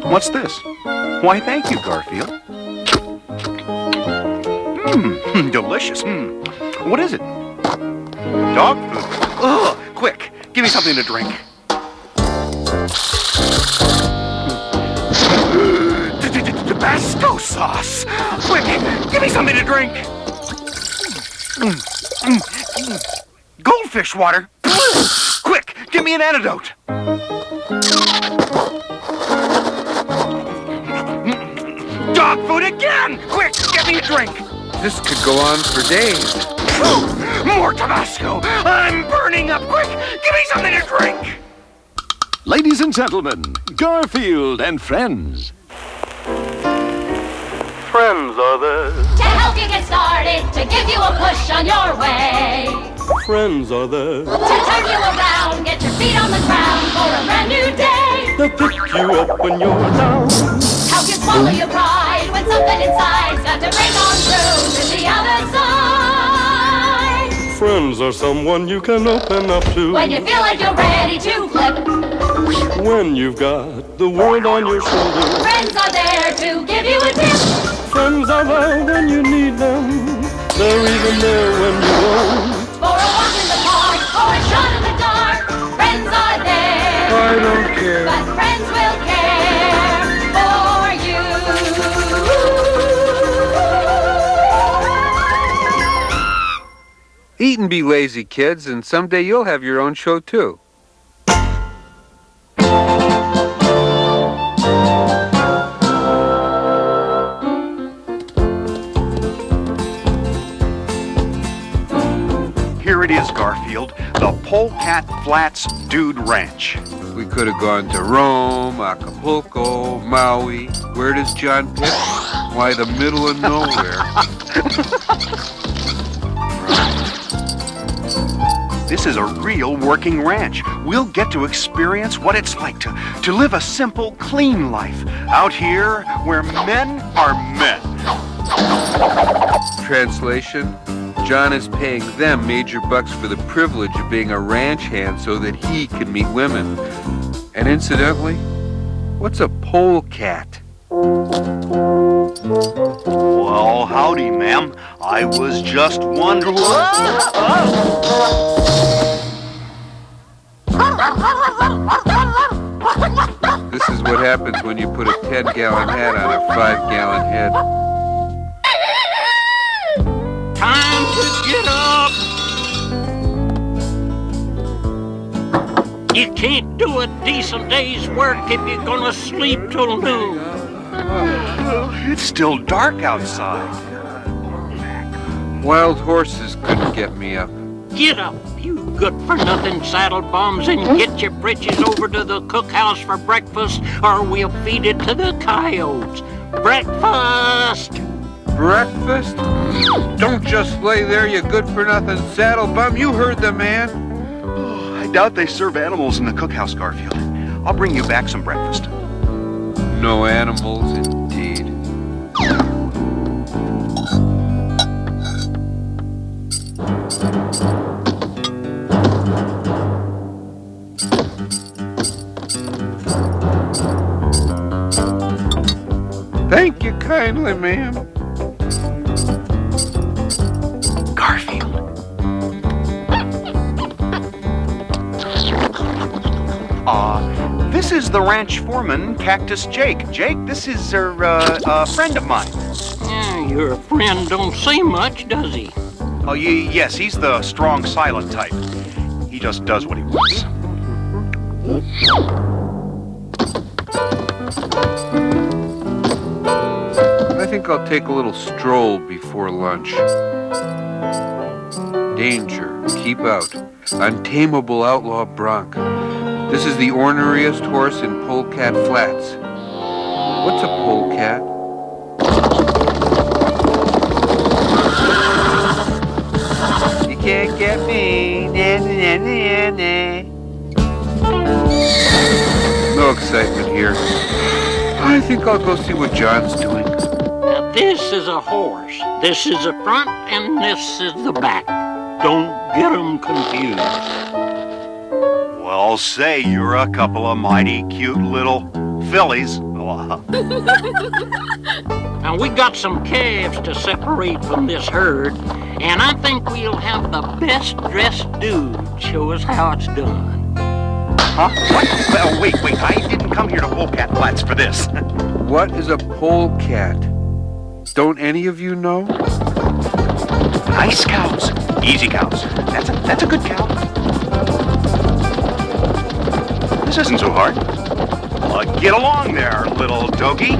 What's this? Why, thank you, Garfield. Delicious. What is it? Dog food. Ugh, quick, give me something to drink. Tabasco sauce. Quick, give me something to drink. Goldfish water. Quick, give me an antidote. Dog food again! Quick, get me a drink! This could go on for days. More Tabasco! I'm burning up! Quick, give me something to drink! Ladies and gentlemen, Garfield and friends. Friends are there to help you get started, to give you a push on your way. Friends are there To turn you around, get your feet on the ground for a brand new day. to pick you up when you're down. Help you swallow your pride when something inside's got to break on through to the other side. Friends are someone you can open up to When you feel like you're ready to flip, when you've got the world on your shoulders. friends are there to give you a tip. Friends are there when you need them. They're even there when you won't. For a walk in the park or a shot in the dark, friends are there. I don't care. But friends will care for you. Eat and be lazy, kids, and someday you'll have your own show, too. Here it is, Garfield. The Polecat Flats Dude Ranch. We could have gone to Rome, Acapulco, Maui. Where does John pick? Why, the middle of nowhere. This is a real working ranch. We'll get to experience what it's like to live a simple, clean life out here where men are men. Translation: John is paying them major bucks for the privilege of being a ranch hand so that he can meet women. And incidentally, what's a polecat? Well, howdy, ma'am. I was just wondering. This is what happens when you put a 10-gallon hat on a 5-gallon head. Time to get up. You can't do a decent day's work if you're gonna sleep till noon. It's still dark outside. Wild horses couldn't get me up. Get up, you good-for-nothing saddle bums, and get your britches over to the cookhouse for breakfast, or we'll feed it to the coyotes. Breakfast! Breakfast? Don't just lay there, you good-for-nothing saddle bum. You heard the man. I doubt they serve animals in the cookhouse, Garfield. I'll bring you back some breakfast. No animals, indeed. Thank you kindly, ma'am. Garfield. This is the ranch foreman, Cactus Jake. Jake, this is a friend of mine. Your friend don't say much, does he? Oh, yes, he's the strong, silent type. He just does what he wants. I think I'll take a little stroll before lunch. Danger, keep out. Untamable outlaw bronc. This is the orneriest horse in Polecat Flats. What's a polecat? You can't get me. Na, na, na, na. No excitement here. I think I'll go see what John's doing. Now, this is a horse. This is the front, and this is the back. Don't get 'em confused. Well, say you're a couple of mighty cute little fillies. Chihuahua. Now, we got some calves to separate from this herd, and I think we'll have the best-dressed dude show us how it's done. Huh? What? Well, wait. I didn't come here to Polecat Flats for this. What is a polecat? Don't any of you know? Nice cows. Easy cows. That's a good cow. This isn't so hard. Get along there, little doggy.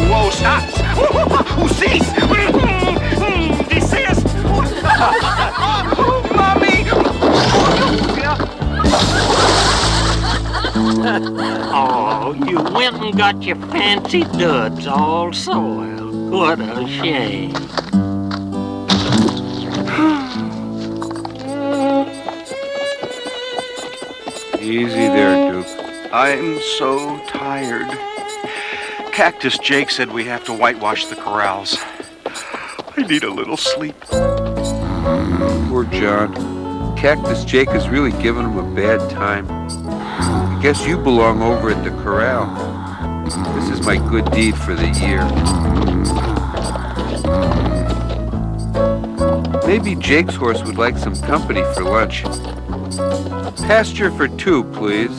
Whoa, stop. Who sees? Desist. Mommy. Oh, you went and got your fancy duds all soiled. What a shame. Easy there, Duke. I'm so tired. Cactus Jake said we have to whitewash the corrals. I need a little sleep. Poor John. Cactus Jake is really giving him a bad time. I guess you belong over at the corral. This is my good deed for the year. Maybe Jake's horse would like some company for lunch. Pasture for 2, please.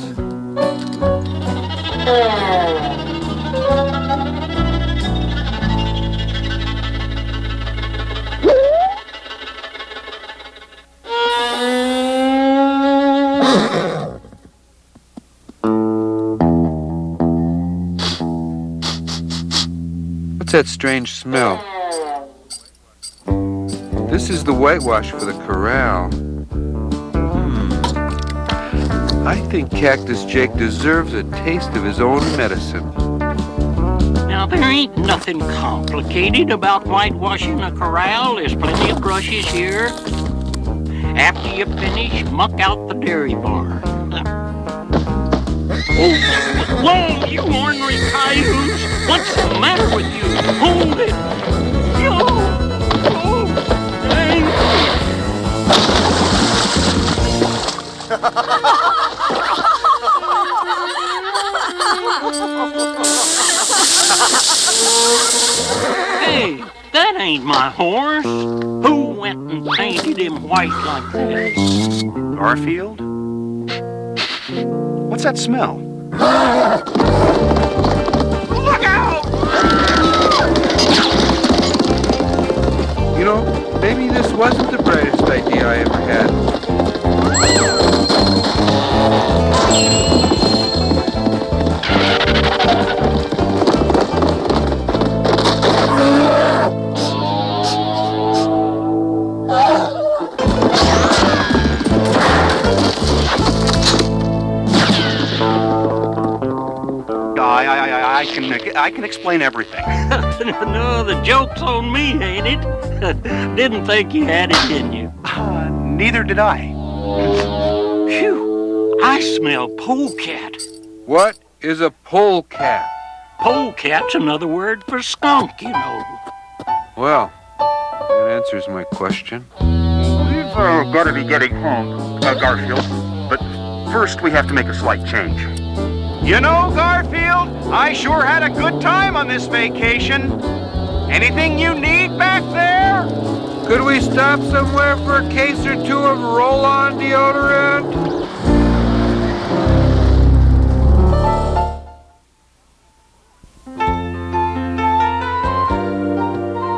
What's that strange smell? This is the whitewash for the corral. I think Cactus Jake deserves a taste of his own medicine. Now, there ain't nothing complicated about whitewashing a corral. There's plenty of brushes here. After you finish, muck out the dairy barn. Oh, whoa, you ornery cayuse! What's the matter with you? Hold it! Yo! Oh, dang! Hey, that ain't my horse. Who went and painted him white like that? Garfield? What's that smell? Look out! You know, maybe this wasn't the brightest idea I ever had. I can explain everything. No, the joke's on me, ain't it? Didn't think you had it, didn't you? Neither did I. Phew, I smell polecat. What is a polecat? Polecat's another word for skunk, you know. Well, that answers my question. We've got to be getting home, Garfield. But first, we have to make a slight change. You know, Garfield, I sure had a good time on this vacation. Anything you need back there? Could we stop somewhere for a case or 2 of roll-on deodorant?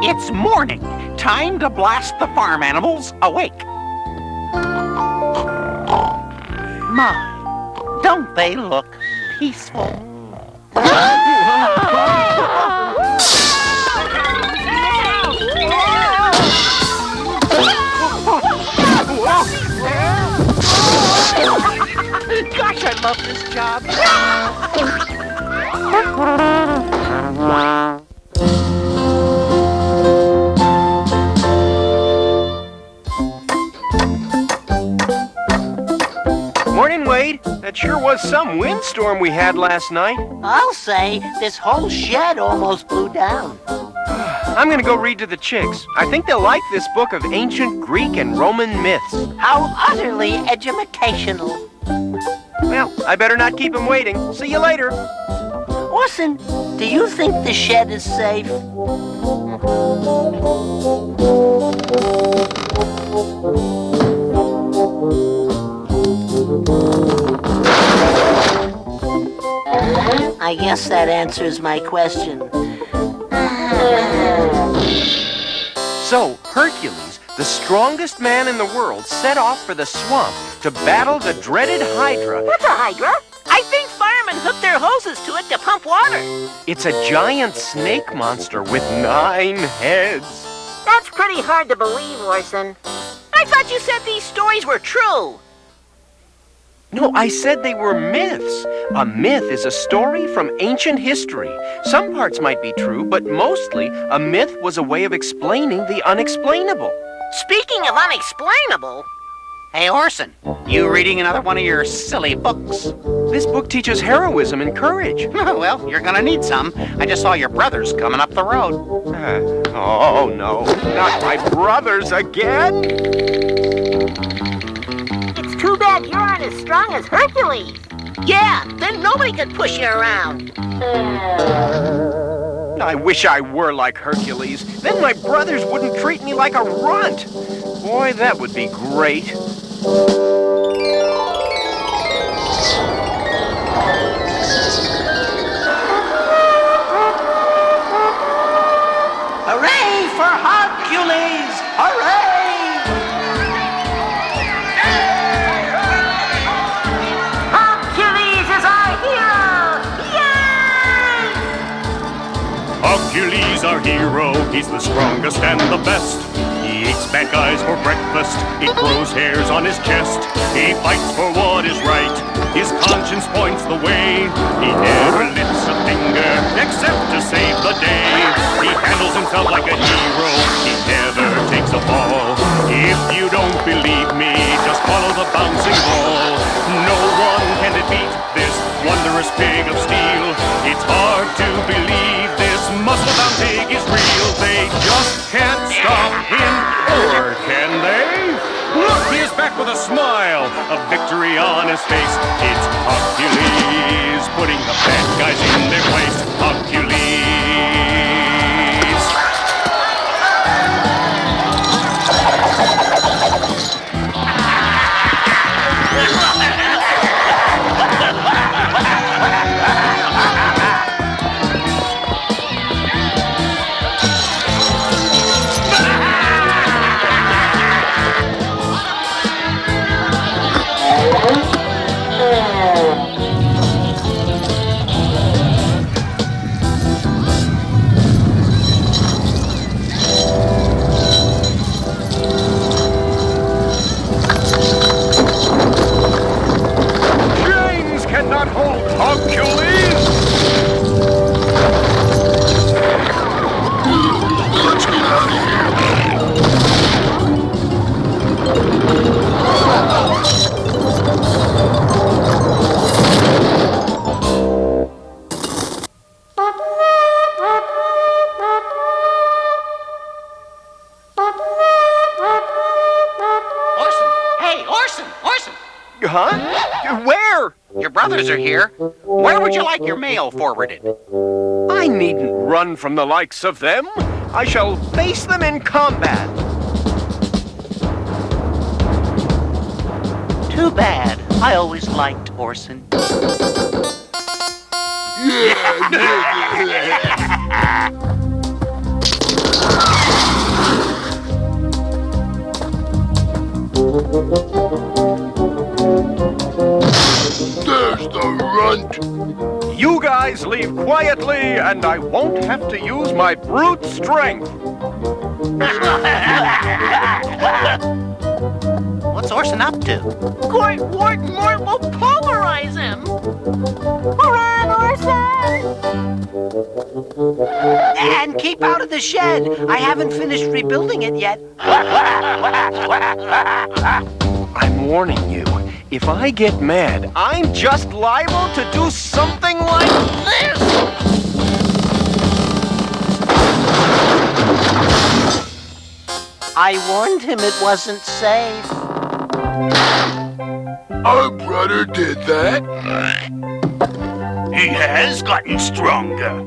It's morning. Time to blast the farm animals awake. My, don't they look peaceful? Gosh, I love this job. Morning, Wade. That sure was some windstorm we had last night. I'll say this whole shed almost blew down. I'm gonna go read to the chicks. I think they'll like this book of ancient Greek and Roman myths. How utterly educational. Well, I better not keep them waiting. See you later. Orson, do you think the shed is safe? I guess that answers my question. So, Hercules, the strongest man in the world, set off for the swamp to battle the dreaded Hydra. What's a hydra? I think firemen hook their hoses to it to pump water. It's a giant snake monster with 9 heads. That's pretty hard to believe, Orson. I thought you said these stories were true. No, I said they were myths. A myth is a story from ancient history. Some parts might be true, but mostly a myth was a way of explaining the unexplainable. Speaking of unexplainable... Hey, Orson, you reading another one of your silly books? This book teaches heroism and courage. Well, you're gonna need some. I just saw your brothers coming up the road. Oh, no. Not my brothers again! It's too bad you aren't as strong as Hercules. Yeah, then nobody could push you around. I wish I were like Hercules. Then my brothers wouldn't treat me like a runt. Boy, that would be great. Hooray for Hogcules! Hooray! Hogcules is our hero! Yay! Hogcules, our hero, he's the strongest and the best. He eats bad guys for breakfast, he grows hairs on his chest. He fights for what is right, his conscience points the way. He never lifts a finger except to save the day. He handles himself like a hero, he never takes a fall. If you don't believe me, just follow the bouncing ball. No one can defeat this wondrous pig of steel. It's hard to believe this muscle-bound pig is real. They just can't stop him, or can they? Look, he is back with a smile, a victory on his face. It's Hogcules, putting the bad guys in their place. Hogcules. Huh? Where? Your brothers are here. Where would you like your mail forwarded? I needn't run from the likes of them. I shall face them in combat. Too bad. I always liked Orson. There's the runt. You guys leave quietly, and I won't have to use my brute strength. What's Orson up to? Court Warden Mort will pulverize him. Run, Orson! And keep out of the shed. I haven't finished rebuilding it yet. I'm warning you. If I get mad, I'm just liable to do something like this! I warned him it wasn't safe. Our brother did that. He has gotten stronger.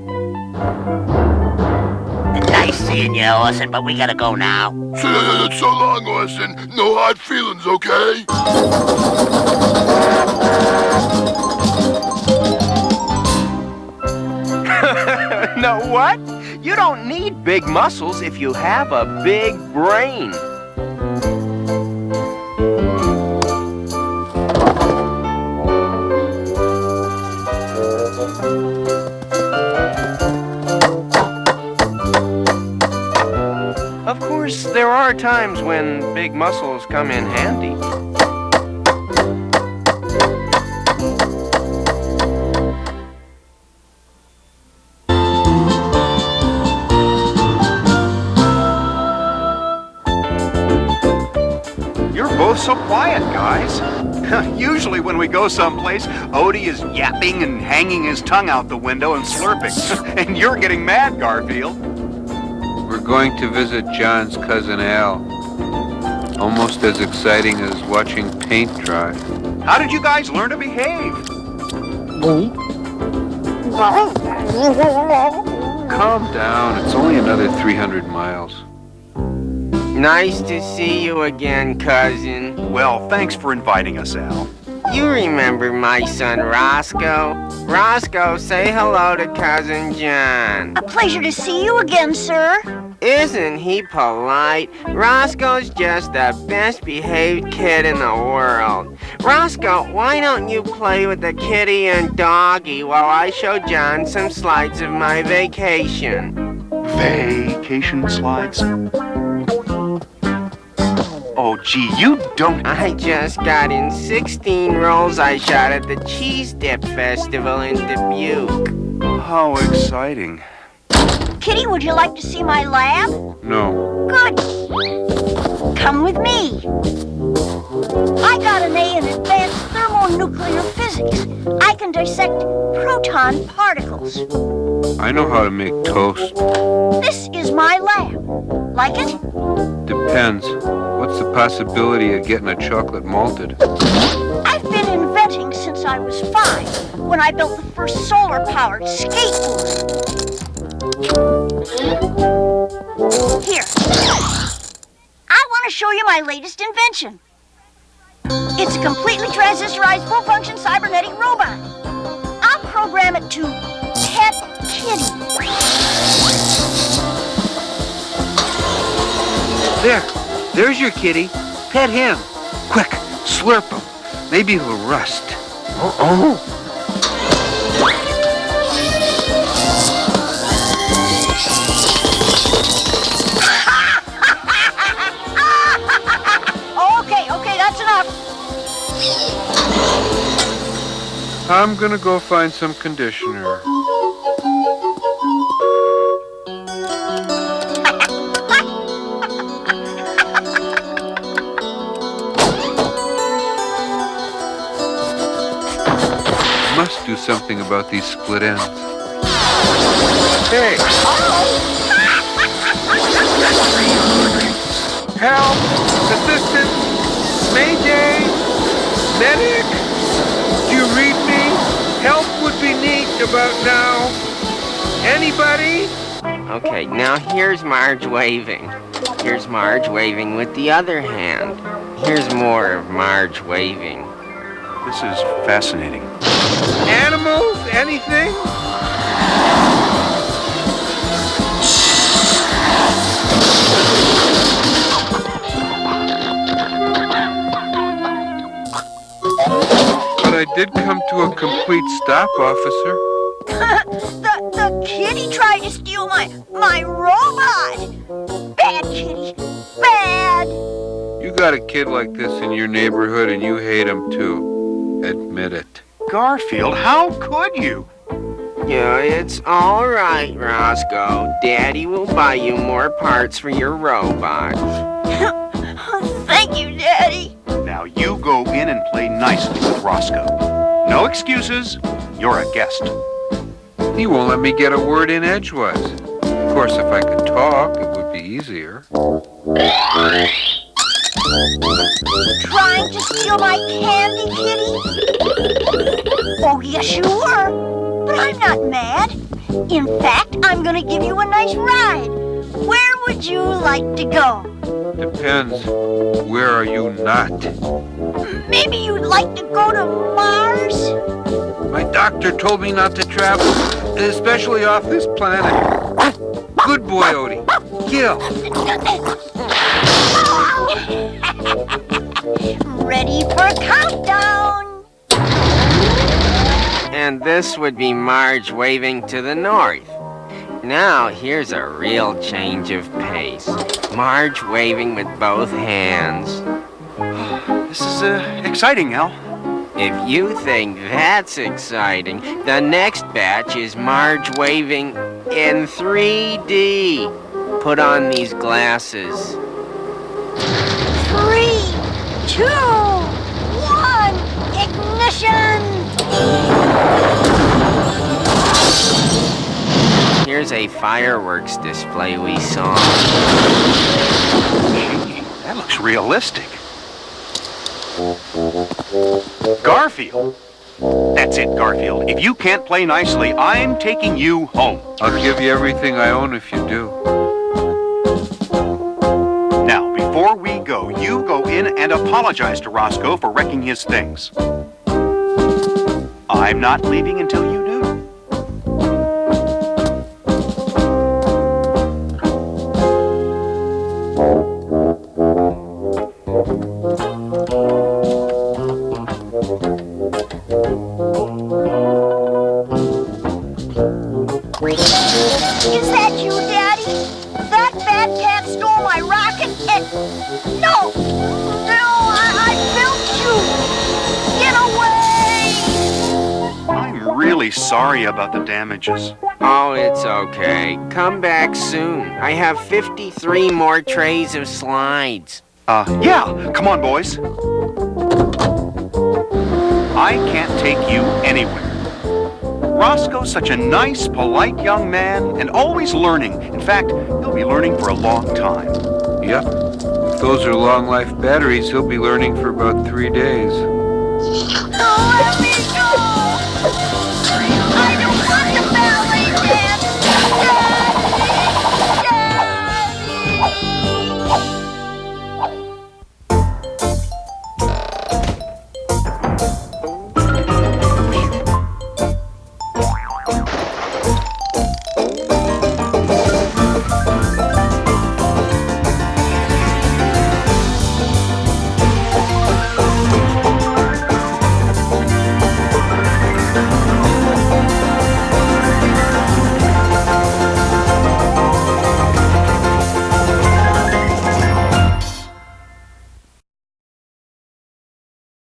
Nice seeing you, Orson, but we gotta go now. So long, Orson. No hard feelings, okay? Know what? You don't need big muscles if you have a big brain. Of course, there are times when big muscles come in handy. You're both so quiet, guys. Usually when we go someplace, Odie is yapping and hanging his tongue out the window and slurping. And you're getting mad, Garfield. We're going to visit John's cousin Al. Almost as exciting as watching paint dry. How did you guys learn to behave? Calm down, it's only another 300 miles. Nice to see you again, cousin. Well, thanks for inviting us, Al. You remember my son Roscoe? Roscoe, say hello to Cousin John. A pleasure to see you again, sir. Isn't he polite? Roscoe's just the best behaved kid in the world. Roscoe, why don't you play with the kitty and doggy while I show John some slides of my vacation? Vacation slides? Oh, gee, you don't... I just got in 16 rolls I shot at the Cheese Dip Festival in Dubuque. How exciting. Kitty, would you like to see my lab? No. Good. Come with me. I got an A in advanced thermonuclear physics. I can dissect proton particles. I know how to make toast. This is my lab. Like it? Depends. What's the possibility of getting a chocolate malted? I've been inventing since I was 5, when I built the first solar-powered skateboard. Here. I want to show you my latest invention. It's a completely transistorized, full-function cybernetic robot. I'll program it to pet kitty. There's your kitty. Pet him. Quick, slurp him. Maybe he'll rust. Okay, that's enough. I'm gonna go find some conditioner. Must do something about these split ends. Hey! Help! Assistance! Mayday! Medic! Do you read me? Help would be neat about now. Anybody? Okay, now here's Marge waving. Here's Marge waving with the other hand. Here's more of Marge waving. This is fascinating. Animals? Anything? But I did come to a complete stop, officer. The kitty tried to steal my robot. Bad kitty. Bad. You got a kid like this in your neighborhood and you hate him too. Admit it. Garfield, how could you? Yeah, it's all right, Roscoe. Daddy will buy you more parts for your robot. Thank you, Daddy. Now you go in and play nicely with Roscoe. No excuses. You're a guest. He won't let me get a word in edgewise. Of course, if I could talk, it would be easier. Trying to steal my candy, kitty? Oh, yes, you were. But I'm not mad. In fact, I'm gonna give you a nice ride. Where would you like to go? Depends. Where are you not? Maybe you'd like to go to Mars? My doctor told me not to travel, especially off this planet. Good boy, Odie. Kill. Ready for a countdown. And this would be Marge waving to the north. Now, here's a real change of pace. Marge waving with both hands. This is exciting, Al. If you think that's exciting, the next batch is Marge waving in 3D. Put on these glasses. 3, 2, 1, ignition! Here's a fireworks display we saw. Gee, that looks realistic. Garfield. That's it, Garfield. If you can't play nicely, I'm taking you home. I'll give you everything I own if you do. Now, before we go, you go in and apologize to Roscoe for wrecking his things. I'm not leaving until you do. Is that you, Daddy? That bad cat stole my rocket and... No! No, I built you! Get away! I'm really sorry about the damages. Oh, it's okay. Come back soon. I have 53 more trays of slides. Yeah, come on, boys. I can't take you anywhere. Roscoe's such a nice, polite young man and always learning. In fact, he'll be learning for a long time. Yep. If those are long-life batteries, he'll be learning for about 3 days. Let me go!